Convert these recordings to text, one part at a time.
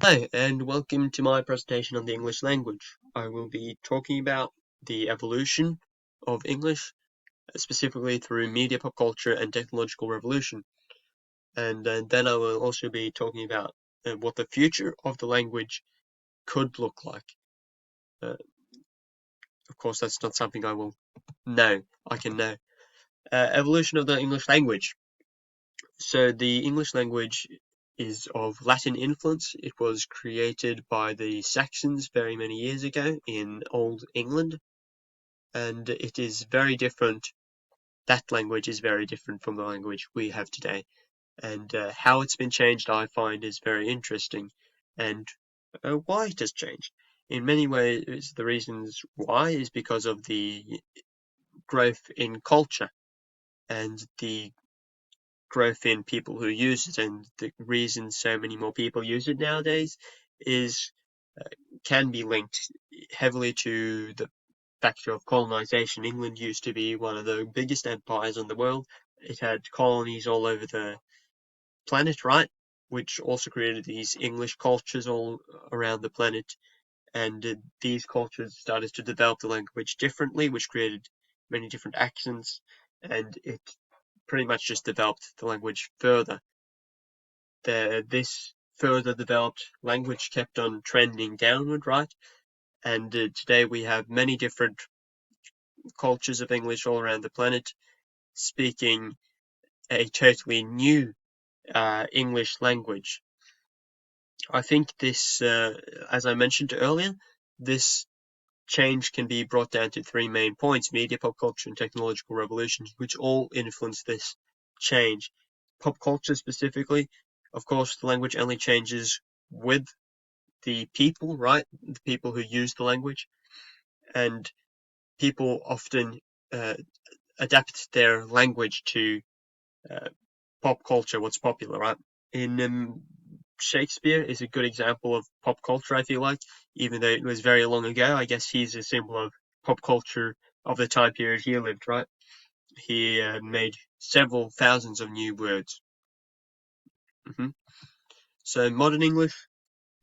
Hi, and welcome to my presentation on the English language. I will be talking about the evolution of English, specifically through media, pop culture, and technological revolution. And then I will also be talking about what the future of the language could look like. Uh, of course, that's not something I will know. I can know. Evolution of the English language. So the English language is of Latin influence. It was created by the Saxons very many years ago in Old England, and it is very different. That language is very different from the language we have today, and how it's been changed I find is very interesting, and why it has changed. In many ways, the reasons why is because of the growth in culture and the growth in people who use it, and the reason so many more people use it nowadays is can be linked heavily to the factor of colonization. England used to be one of the biggest empires in the world. It had colonies all over the planet, right? Which also created these English cultures all around the planet. And these cultures started to develop the language differently, which created many different accents. And it pretty much just developed the language further. This further developed language kept on trending downward, right? And today we have many different cultures of English all around the planet speaking a totally new English language. I think this, as I mentioned earlier, this change can be brought down to three main points: media, pop culture, and technological revolutions, which all influence this change. Pop culture specifically, of course, the language only changes with the people, right? The people who use the language, and people often uh, adapt their language to uh, pop culture, what's popular, right? In Shakespeare is a good example of pop culture, I feel like, even though it was very long ago. I guess he's a symbol of pop culture of the time period he lived, right? He made several thousands of new words. hmm So modern English,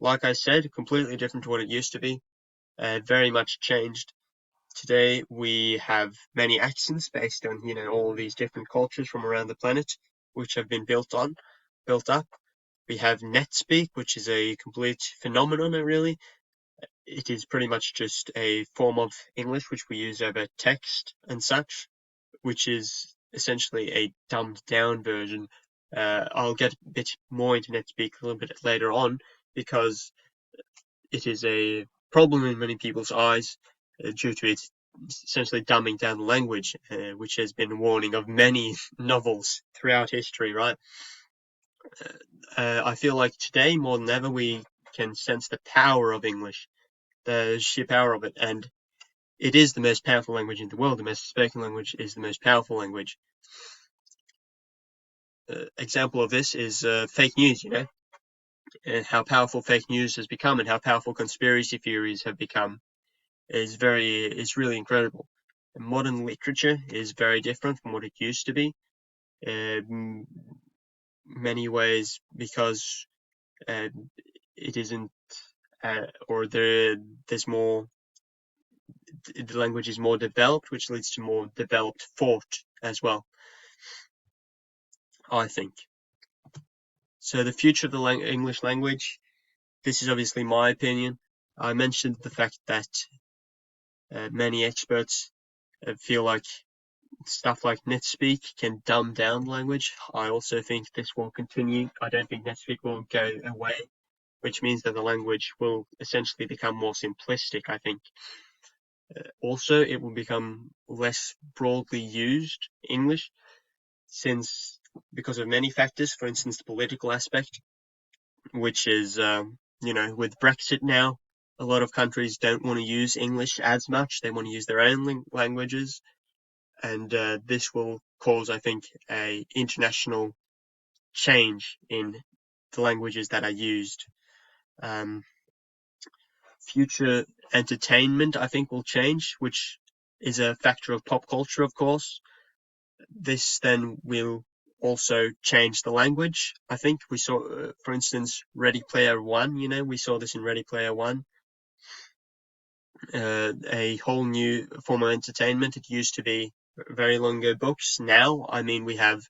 like I said, completely different to what it used to be, very much changed. Today we have many accents based on, all these different cultures from around the planet, which have been built up. We have NetSpeak, which is a complete phenomenon, really. It is pretty much just a form of English which we use over text and such, which is essentially a dumbed down version. I'll get a bit more into NetSpeak a little bit later on because it is a problem in many people's eyes due to its essentially dumbing down the language, which has been a warning of many novels throughout history, right? I feel like today more than ever we can sense the power of English, the sheer power of it, and it is the most powerful language in the world. The most spoken language is the most powerful language. Example of this is fake news, and how powerful fake news has become and how powerful conspiracy theories have become is really incredible. Modern literature is very different from what it used to be in many ways because uh, it isn't or there's more the language is more developed, which leads to more developed thought as well, I think. So the future of the English language, this is obviously my opinion. I mentioned the fact that many experts feel like stuff like NetSpeak can dumb down language. I also think this will continue. I don't think NetSpeak will go away, which means that the language will essentially become more simplistic, I think. Also, it will become less broadly used English since because of many factors, for instance, the political aspect, which is, with Brexit now, a lot of countries don't want to use English as much. They want to use their own languages. And this will cause, I think, a international change in the languages that are used. Um, Future entertainment, I think, will change, which is a factor of pop culture, of course. This then will also change the language. I think we saw, for instance, Ready Player One. We saw this in Ready Player One. A whole new form of entertainment. It used to be very long ago books. Now, I mean, we have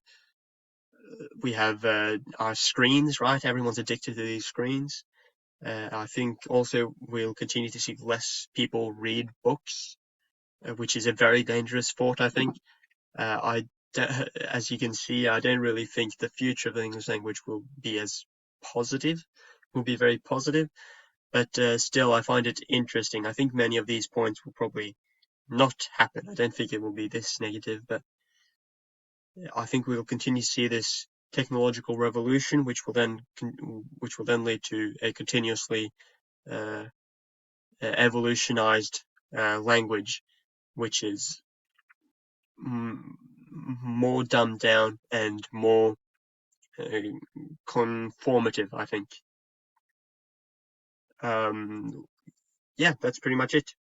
our screens, right? Everyone's addicted to these screens. I think also we'll continue to see less people read books, which is a very dangerous thought, I think. As you can see, I don't really think the future of the English language will be very positive, but still, I find it interesting. I think many of these points will probably not happen. I don't think it will be this negative, but I think we will continue to see this technological revolution, which will then lead to a continuously uh, evolutionized language, which is more dumbed down and more conformative, I think. Yeah, that's pretty much it.